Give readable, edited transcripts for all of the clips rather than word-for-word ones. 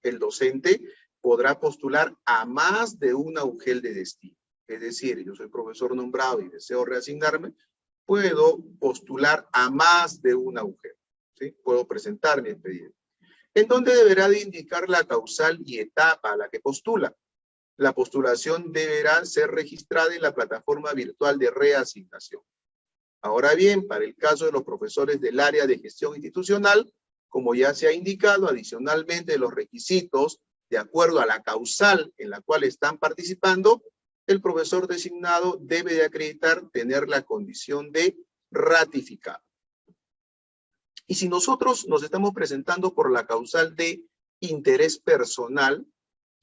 el docente podrá postular a más de una UGEL de destino. Es decir, yo soy profesor nombrado y deseo reasignarme, puedo postular a más de una UGEL, ¿sí? Puedo presentar mi expediente. ¿En dónde deberá de indicar la causal y etapa a la que postula? La postulación deberá ser registrada en la plataforma virtual de reasignación. Ahora bien, para el caso de los profesores del área de gestión institucional, como ya se ha indicado, adicionalmente los requisitos de acuerdo a la causal en la cual están participando, el profesor designado debe de acreditar tener la condición de ratificado. Y si nosotros nos estamos presentando por la causal de interés personal,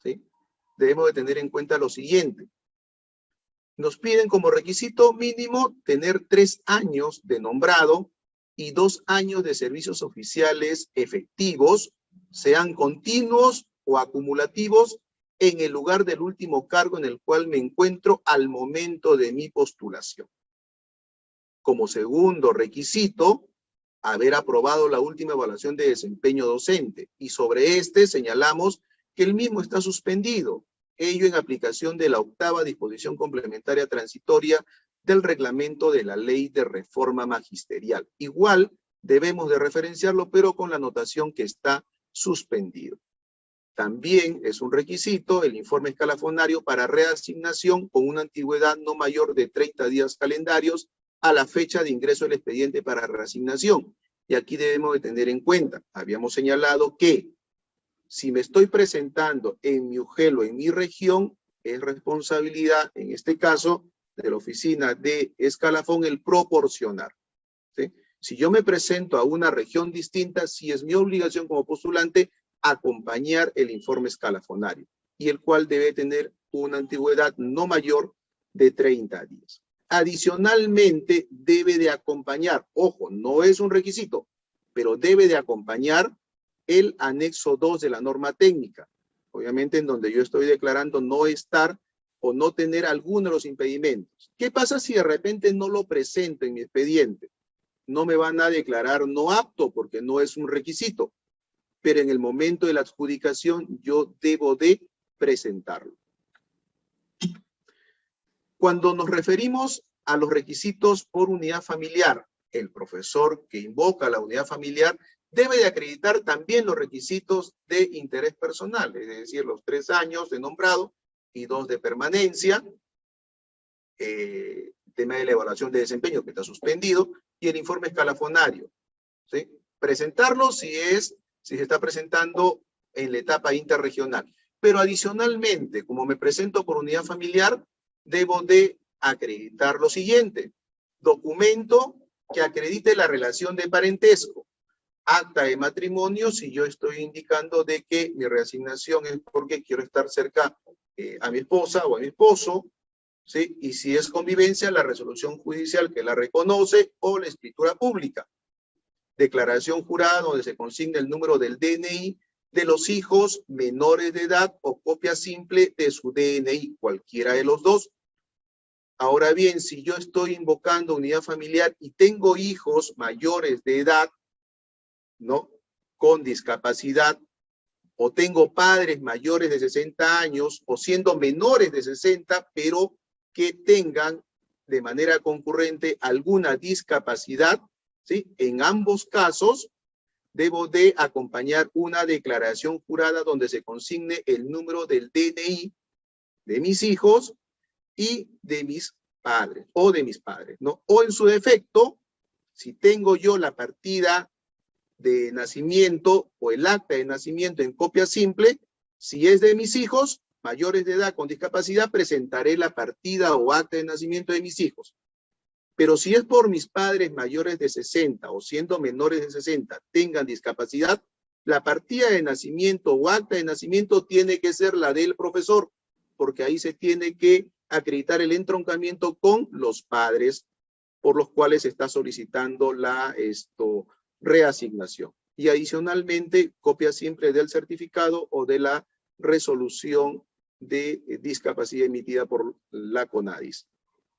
¿sí?, debemos de tener en cuenta lo siguiente. Nos piden como requisito mínimo tener 3 años de nombrado y 2 años de servicios oficiales efectivos, sean continuos o acumulativos, en el lugar del último cargo en el cual me encuentro al momento de mi postulación. Como segundo requisito, haber aprobado la última evaluación de desempeño docente, y sobre este señalamos que el mismo está suspendido, ello en aplicación de la 8ª disposición complementaria transitoria del reglamento de la Ley de Reforma Magisterial. Igual debemos de referenciarlo, pero con la anotación que está suspendido. También es un requisito el informe escalafonario para reasignación con una antigüedad no mayor de 30 días calendarios a la fecha de ingreso del expediente para reasignación. Y aquí debemos de tener en cuenta, habíamos señalado que si me estoy presentando en mi UGEL o en mi región, es responsabilidad, en este caso, de la oficina de escalafón el proporcionar, ¿sí? Si yo me presento a una región distinta, sí es mi obligación como postulante acompañar el informe escalafonario, y el cual debe tener una antigüedad no mayor de 30 días. Adicionalmente, debe de acompañar, ojo, no es un requisito, pero debe de acompañar el anexo 2 de la norma técnica, obviamente en donde yo estoy declarando no estar o no tener alguno de los impedimentos. ¿Qué pasa si de repente no lo presento en mi expediente? No me van a declarar no apto porque no es un requisito, pero en el momento de la adjudicación yo debo de presentarlo. Cuando nos referimos a los requisitos por unidad familiar, el profesor que invoca la unidad familiar debe de acreditar también los requisitos de interés personal, es decir, los 3 años de nombrado y 2 de permanencia, tema de la evaluación de desempeño que está suspendido, y el informe escalafonario, ¿sí? Presentarlo si se está presentando en la etapa interregional. Pero adicionalmente, como me presento por unidad familiar, debo de acreditar lo siguiente: documento que acredite la relación de parentesco, acta de matrimonio si yo estoy indicando de que mi reasignación es porque quiero estar cerca a mi esposa o a mi esposo, ¿sí? Y si es convivencia, la resolución judicial que la reconoce o la escritura pública. Declaración jurada donde se consigna el número del DNI de los hijos menores de edad o copia simple de su DNI, cualquiera de los dos. Ahora bien, si yo estoy invocando unidad familiar y tengo hijos mayores de edad, ¿no?, con discapacidad, o tengo padres mayores de 60 años, o siendo menores de 60, pero que tengan de manera concurrente alguna discapacidad, ¿sí? En ambos casos, debo de acompañar una declaración jurada donde se consigne el número del DNI de mis hijos y de mis padres, o de mis padres, ¿no? O en su defecto, si tengo yo la partida de nacimiento o el acta de nacimiento en copia simple, si es de mis hijos mayores de edad con discapacidad, presentaré la partida o acta de nacimiento de mis hijos. Pero si es por mis padres mayores de 60 o siendo menores de 60 tengan discapacidad, la partida de nacimiento o acta de nacimiento tiene que ser la del profesor, porque ahí se tiene que acreditar el entroncamiento con los padres por los cuales se está solicitando la reasignación. Y adicionalmente, copia siempre del certificado o de la resolución de discapacidad emitida por la CONADIS.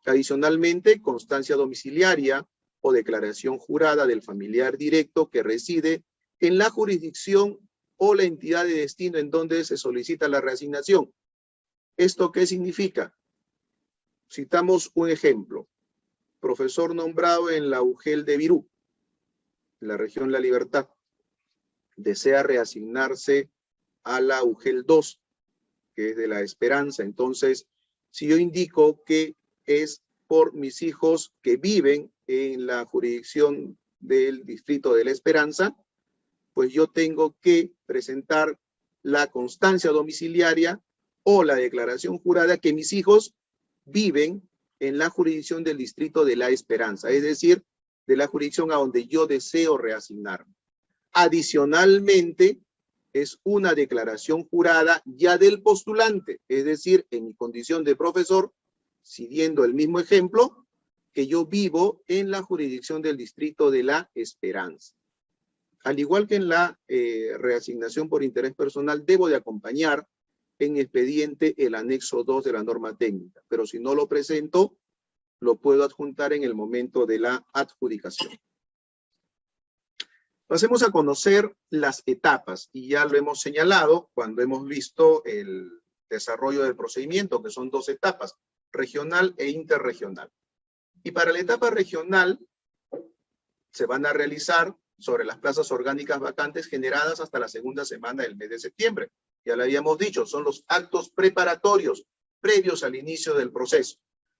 Adicionalmente, constancia domiciliaria o declaración jurada del familiar directo que reside en la jurisdicción o la entidad de destino en donde se solicita la reasignación. ¿Esto qué significa? Citamos un ejemplo. Profesor nombrado en la UGEL de Virú, en la región La Libertad, desea reasignarse a la UGEL 2, que es de La Esperanza. Entonces, si yo indico que es por mis hijos que viven en la jurisdicción del distrito de La Esperanza, pues yo tengo que presentar la constancia domiciliaria o la declaración jurada que mis hijos viven en la jurisdicción del distrito de La Esperanza, es decir, de la jurisdicción a donde yo deseo reasignarme. Adicionalmente, es una declaración jurada ya del postulante, es decir, en mi condición de profesor, siguiendo el mismo ejemplo, que yo vivo en la jurisdicción del distrito de La Esperanza. Al igual que en la reasignación por interés personal, debo de acompañar en expediente el anexo 2 de la norma técnica, pero si no lo presento, lo puedo adjuntar en el momento de la adjudicación. Pasemos a conocer las etapas, y ya lo hemos señalado cuando hemos visto el desarrollo del procedimiento, que son 2 etapas, regional e interregional. Y para la etapa regional, se van a realizar sobre las plazas orgánicas vacantes generadas hasta la segunda semana del mes de septiembre. Ya lo habíamos dicho, son los actos preparatorios previos al inicio del proceso,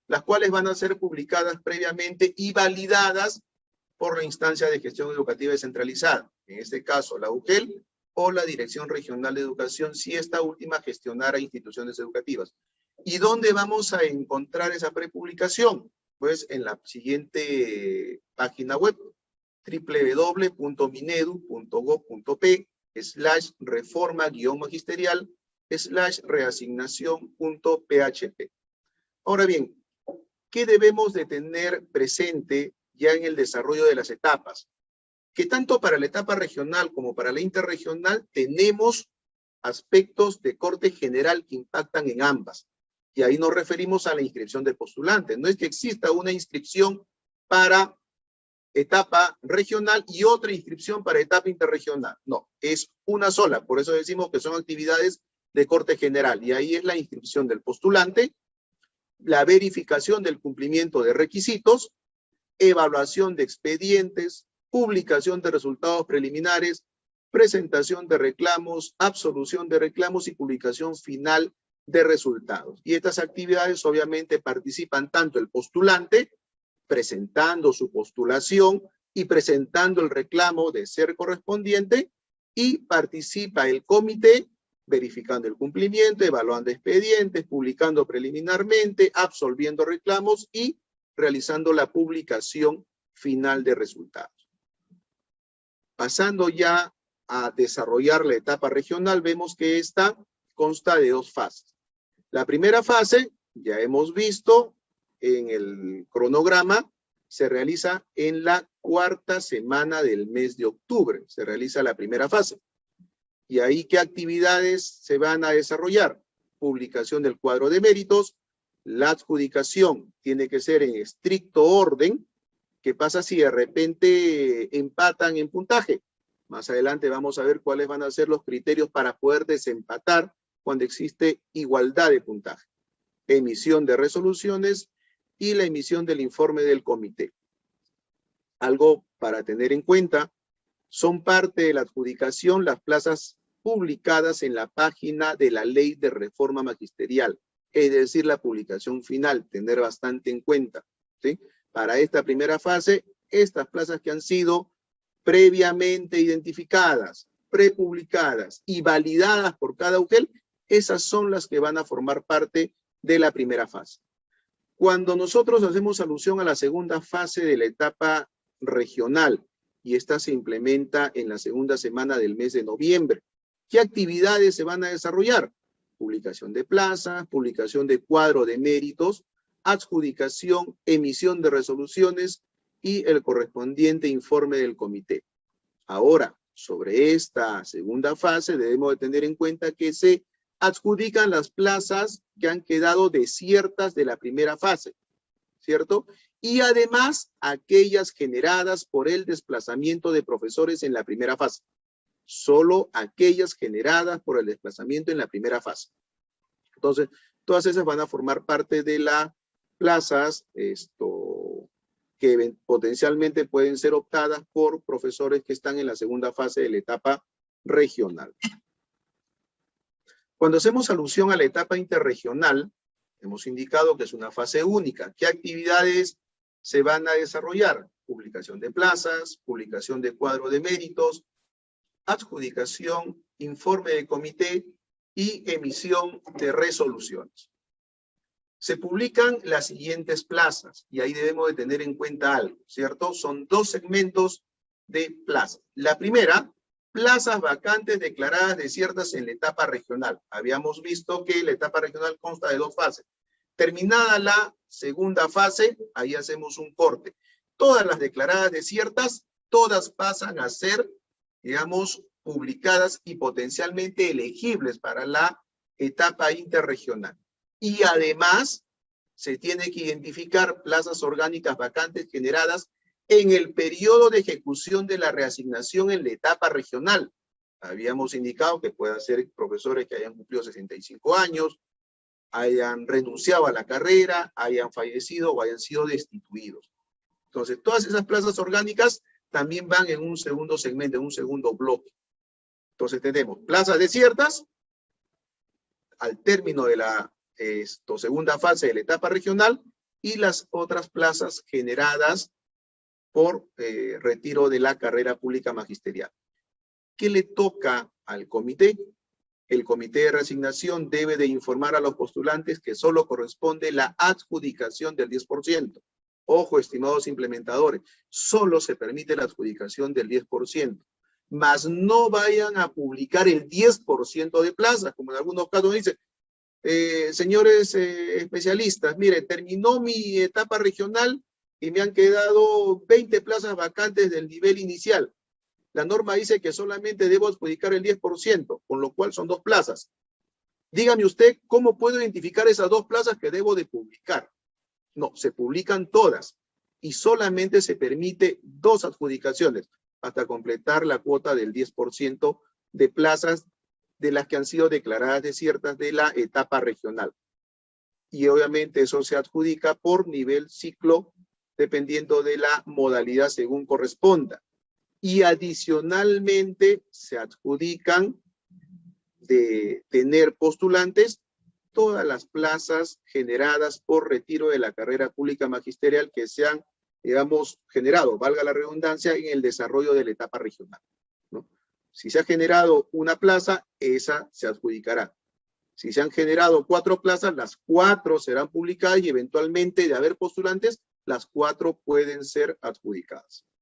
las cuales van a ser publicadas previamente y validadas por la instancia de gestión educativa descentralizada, en este caso la UGEL o la Dirección Regional de Educación, si esta última gestionara instituciones educativas. ¿Y dónde vamos a encontrar esa prepublicación? Pues en la siguiente página web, www.minedu.gov.p/reforma-magisterial/reasignación.php. Ahora bien, ¿qué debemos de tener presente ya en el desarrollo de las etapas? Que tanto para la etapa regional como para la interregional tenemos aspectos de corte general que impactan en ambas. Y ahí nos referimos a la inscripción de postulantes. No es que exista una inscripción para etapa regional y otra inscripción para etapa interregional. No, es una sola. Por eso decimos que son actividades de corte general. Y ahí es la inscripción del postulante, la verificación del cumplimiento de requisitos, evaluación de expedientes, publicación de resultados preliminares, presentación de reclamos, absolución de reclamos y publicación final de resultados. Y estas actividades obviamente participan tanto el postulante, presentando su postulación y presentando el reclamo de ser correspondiente, y participa el comité verificando el cumplimiento, evaluando expedientes, publicando preliminarmente, absolviendo reclamos y realizando la publicación final de resultados. Pasando ya a desarrollar la etapa regional, vemos que esta consta de 2 fases. La primera fase, ya hemos visto en el cronograma, se realiza en la 4ª semana del mes de octubre. Se realiza la primera fase. ¿Y ahí qué actividades se van a desarrollar? Publicación del cuadro de méritos. La adjudicación tiene que ser en estricto orden. ¿Qué pasa si de repente empatan en puntaje? Más adelante vamos a ver cuáles van a ser los criterios para poder desempatar cuando existe igualdad de puntaje. Emisión de resoluciones y la emisión del informe del comité. Algo para tener en cuenta, son parte de la adjudicación las plazas publicadas en la página de la Ley de Reforma Magisterial, es decir, la publicación final, tener bastante en cuenta, ¿sí? Para esta primera fase, estas plazas que han sido previamente identificadas, prepublicadas y validadas por cada UGEL, esas son las que van a formar parte de la primera fase. Cuando nosotros hacemos alusión a la segunda fase de la etapa regional, y esta se implementa en la segunda semana del mes de noviembre, ¿qué actividades se van a desarrollar? Publicación de plazas, publicación de cuadro de méritos, adjudicación, emisión de resoluciones y el correspondiente informe del comité. Ahora, sobre esta segunda fase debemos de tener en cuenta que se adjudican las plazas que han quedado desiertas de la primera fase, ¿cierto? Y además aquellas generadas por el desplazamiento de profesores en la primera fase. solo aquellas generadas por el desplazamiento en la primera fase. Entonces, todas esas van a formar parte de las plazas que potencialmente pueden ser optadas por profesores que están en la segunda fase de la etapa regional. Cuando hacemos alusión a la etapa interregional, hemos indicado que es una fase única. ¿Qué actividades se van a desarrollar? Publicación de plazas, publicación de cuadro de méritos, adjudicación, informe de comité y emisión de resoluciones. Se publican las siguientes plazas, y ahí debemos de tener en cuenta algo, ¿cierto? Son dos segmentos de plazas. La primera, plazas vacantes declaradas desiertas en la etapa regional. Habíamos visto que la etapa regional consta de dos fases. Terminada la segunda fase, ahí hacemos un corte. Todas las declaradas desiertas, todas pasan a ser, digamos, publicadas y potencialmente elegibles para la etapa interregional. Y además, se tiene que identificar plazas orgánicas vacantes generadas en el periodo de ejecución de la reasignación en la etapa regional. Habíamos indicado que pueden ser profesores que hayan cumplido 65 años, hayan renunciado a la carrera, hayan fallecido o hayan sido destituidos. Entonces, todas esas plazas orgánicas también van en un segundo segmento, en un segundo bloque. Entonces, tenemos plazas desiertas al término de la segunda fase de la etapa regional y las otras plazas generadas por retiro de la carrera pública magisterial. ¿Qué le toca al comité? El comité de reasignación debe de informar a los postulantes que solo corresponde la adjudicación del 10%. Ojo, estimados implementadores, solo se permite la adjudicación del 10%, mas no vayan a publicar el 10% de plazas, como en algunos casos dicen, señores especialistas, mire, terminó mi etapa regional y me han quedado 20 plazas vacantes del nivel inicial. La norma dice que solamente debo adjudicar el 10%, con lo cual son 2 plazas. Dígame usted, ¿cómo puedo identificar esas 2 plazas que debo de publicar? No, se publican todas y solamente se permite 2 adjudicaciones hasta completar la cuota del 10% de plazas de las que han sido declaradas desiertas de la etapa regional. Y obviamente eso se adjudica por nivel ciclo, dependiendo de la modalidad según corresponda. Y adicionalmente se adjudican de tener postulantes todas las plazas generadas por retiro de la carrera pública magisterial que se han, digamos, generado, valga la redundancia, en el desarrollo de la etapa regional, ¿no? Si se ha generado una plaza, esa se adjudicará. Si se han generado 4 plazas, las 4 serán publicadas y eventualmente, de haber postulantes, las 4 pueden ser adjudicadas.